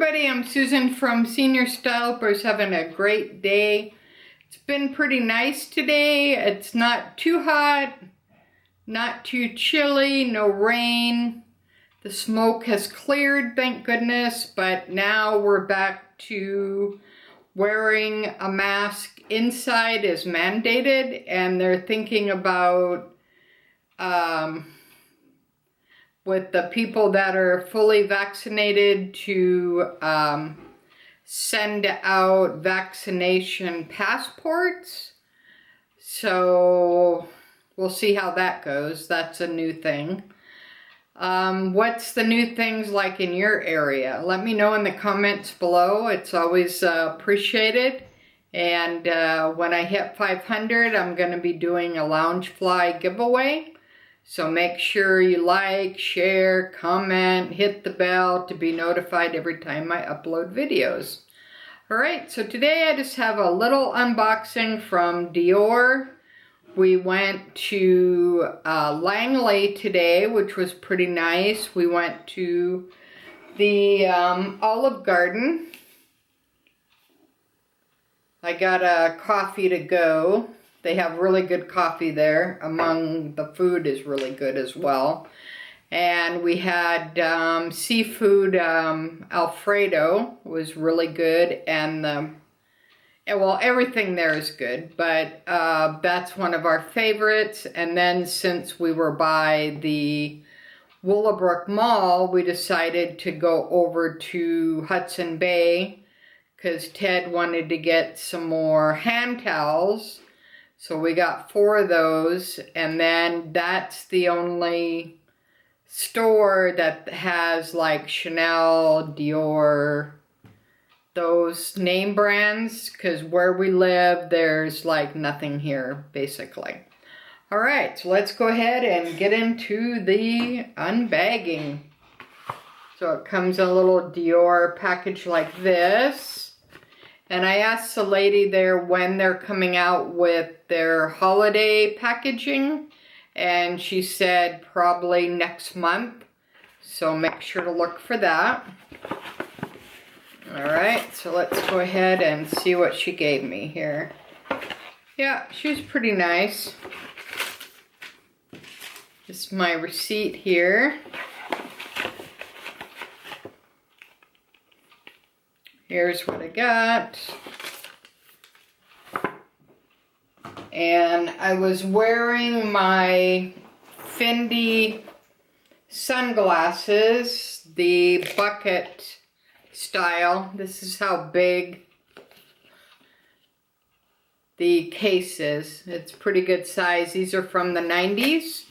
everybody, I'm Susan from Senior Style. Hope everybody's having a great day. It's been pretty nice today. It's not too hot, not too chilly, no rain. The smoke has cleared, thank goodness, but now we're back to wearing a mask inside is mandated, and they're thinking about with the people that are fully vaccinated to send out vaccination passports. So we'll see how that goes. That's a new thing. What's the new things like in your area? Let me know in the comments below. It's always appreciated. And when I hit 500, I'm going to be doing a Loungefly giveaway. So make sure you like, share, comment, hit the bell to be notified every time I upload videos. Alright, so today I just have a little unboxing from Dior. We went to Langley today, which was pretty nice. We went to the Olive Garden. I got a coffee to go. They have really good coffee there. Among the food is really good as well. And we had seafood Alfredo was really good, and well, everything there is good, but that's one of our favorites. And then since we were by the Willowbrook Mall, we decided to go over to Hudson Bay because Ted wanted to get some more hand towels. So we got 4 of those, and then that's the only store that has like Chanel, Dior, those name brands, because where we live, there's like nothing here, basically. All right, so let's go ahead and get into the unbagging. So it comes in a little Dior package like this. And I asked the lady there when they're coming out with their holiday packaging, and she said probably next month. So make sure to look for that. Alright, so let's go ahead and see what she gave me here. Yeah, she was pretty nice. This is my receipt here. Here's what I got. And I was wearing my Fendi sunglasses, the bucket style. This is how big the case is. It's pretty good size. These are from the 90s.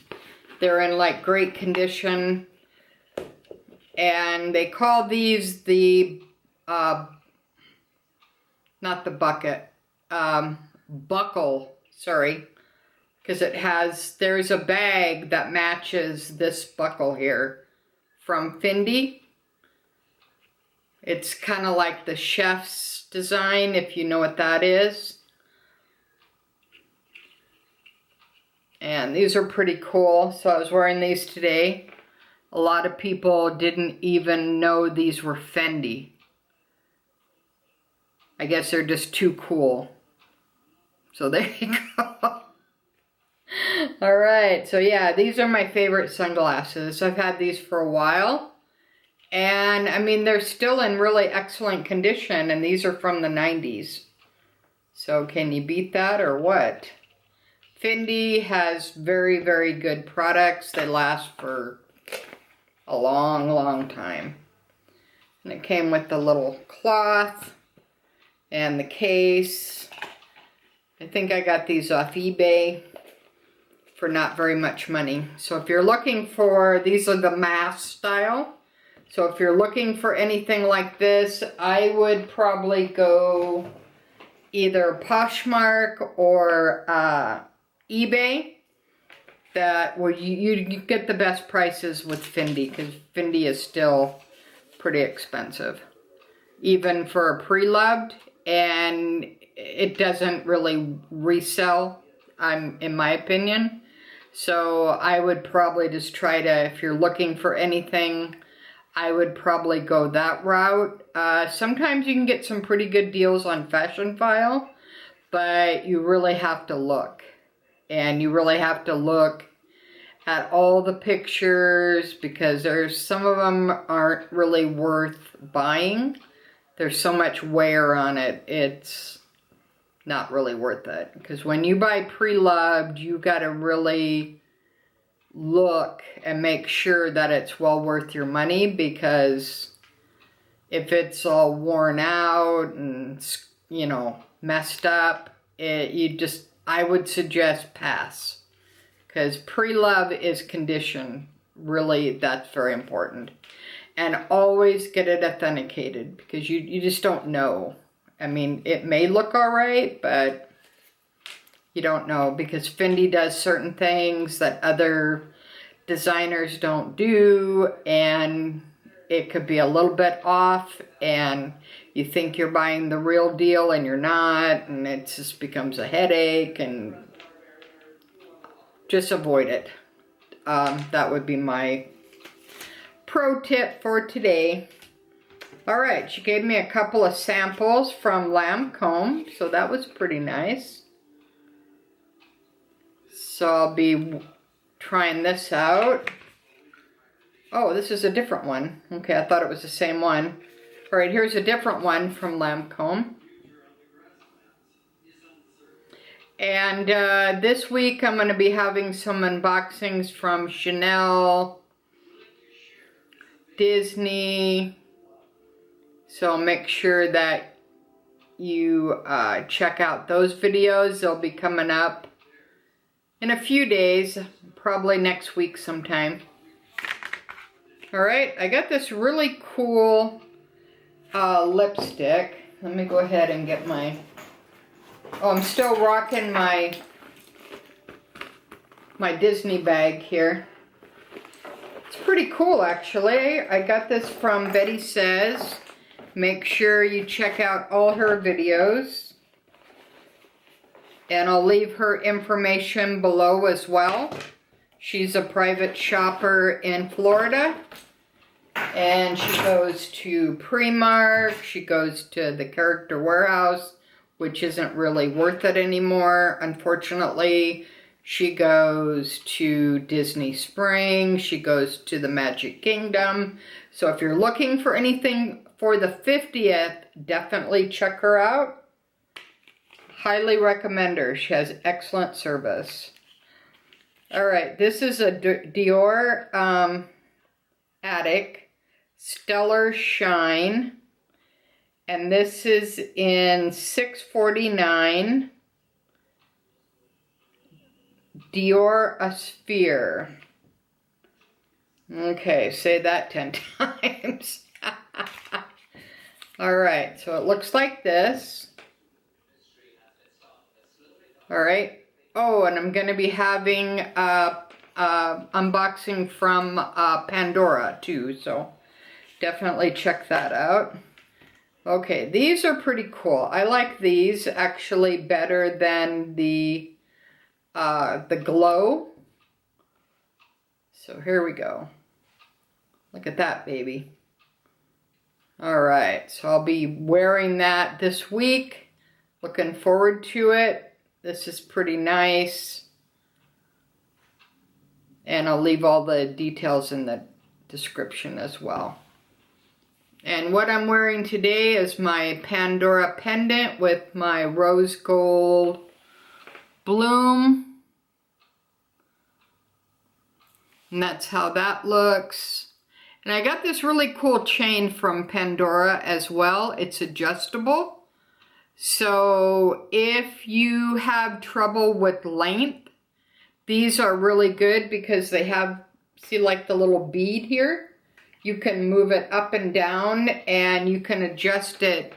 They're in like great condition. And they call these the not the bucket, buckle, sorry, because there's a bag that matches this buckle here from Fendi. It's kind of like the chef's design, if you know what that is. And these are pretty cool, so I was wearing these today. A lot of people didn't even know these were Fendi. I guess they're just too cool. So there you go. Alright, so yeah, these are my favorite sunglasses. I've had these for a while. And I mean, they're still in really excellent condition, and these are from the 90s. So can you beat that or what? Fendi has very, very good products. They last for a long, long time. And it came with the little cloth and the case. I think I got these off eBay for not very much money. So if you're looking for, these are the mask style. So if you're looking for anything like this, I would probably go either Poshmark or eBay. That where you get the best prices with Fendi, because Fendi is still pretty expensive, even for a pre-loved, and it doesn't really resell, in my opinion. So I would probably just try to, if you're looking for anything, I would probably go that route. Sometimes you can get some pretty good deals on Fashion File, but you really have to look. And you really have to look at all the pictures, because there's some of them aren't really worth buying. There's so much wear on it, it's not really worth it. Because when you buy pre-loved, you got to really look and make sure that it's well worth your money, because if it's all worn out and, you know, messed up, I would suggest pass. Because pre-love is condition. Really, that's very important. And always get it authenticated, because you just don't know. I mean, it may look all right, but you don't know, because Fendi does certain things that other designers don't do, and it could be a little bit off, and you think you're buying the real deal and you're not, and it just becomes a headache, and just avoid it. That would be my pro tip for today. All right, she gave me a couple of samples from Lancome, so that was pretty nice. So I'll be trying this out. Oh, this is a different one. Okay, I thought it was the same one. All right, here's a different one from Lancome. And this week I'm going to be having some unboxings from Chanel, Disney. So make sure that you check out those videos. They'll be coming up in a few days, probably next week sometime. All right, I got this really cool lipstick. Let me go ahead and get my... Oh, I'm still rocking my Disney bag here. It's pretty cool, actually. I got this from Betty Says. Make sure you check out all her videos. And I'll leave her information below as well. She's a private shopper in Florida. And she goes to Primark. She goes to the Character Warehouse, which isn't really worth it anymore, unfortunately. She goes to Disney Springs. She goes to the Magic Kingdom. So if you're looking for anything for the 50th, definitely check her out. Highly recommend her. She has excellent service. All right, this is a Dior Attic Stellar Shine. And this is in $6.49. Dior A Sphere. Okay, say that 10 times. All right, so it looks like this. All right. Oh, and I'm going to be having unboxing from Pandora too, so definitely check that out. Okay, these are pretty cool. I like these actually better than the Glow. So here we go. Look at that, baby. All right, so I'll be wearing that this week. Looking forward to it. This is pretty nice. And I'll leave all the details in the description as well. And what I'm wearing today is my Pandora pendant with my rose gold bloom. And that's how that looks. And I got this really cool chain from Pandora as well. It's adjustable. So if you have trouble with length, these are really good because they have, see like the little bead here? You can move it up and down and you can adjust it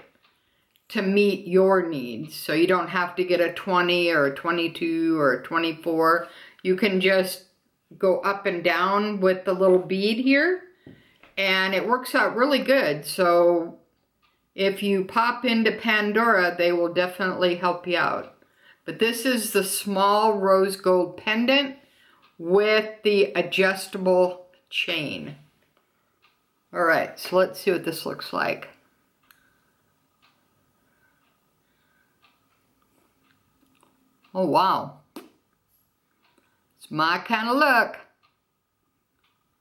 to meet your needs. So you don't have to get a 20 or a 22 or a 24. You can just go up and down with the little bead here and it works out really good. So if you pop into Pandora, they will definitely help you out. But this is the small rose gold pendant with the adjustable chain. All right, so let's see what this looks like. Oh, wow. It's my kind of look.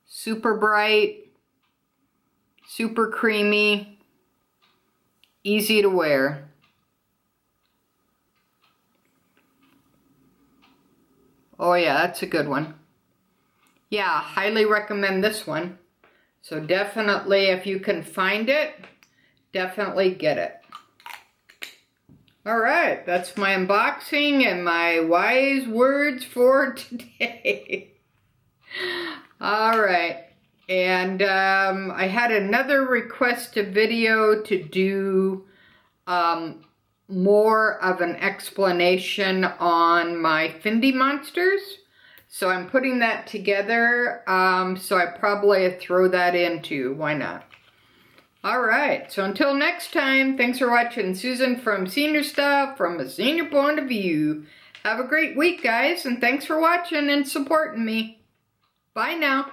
Super bright, super creamy, easy to wear. Oh yeah, that's a good one. Yeah, highly recommend this one. So definitely, if you can find it, definitely get it. All right, that's my unboxing and my wise words for today. All right, and I had another request a video to do more of an explanation on my Fendi monsters. So I'm putting that together, so I probably throw that in too. Why not? All right, so until next time, thanks for watching Susan from Senior Style from a senior point of view. Have a great week, guys, and thanks for watching and supporting me. Bye now.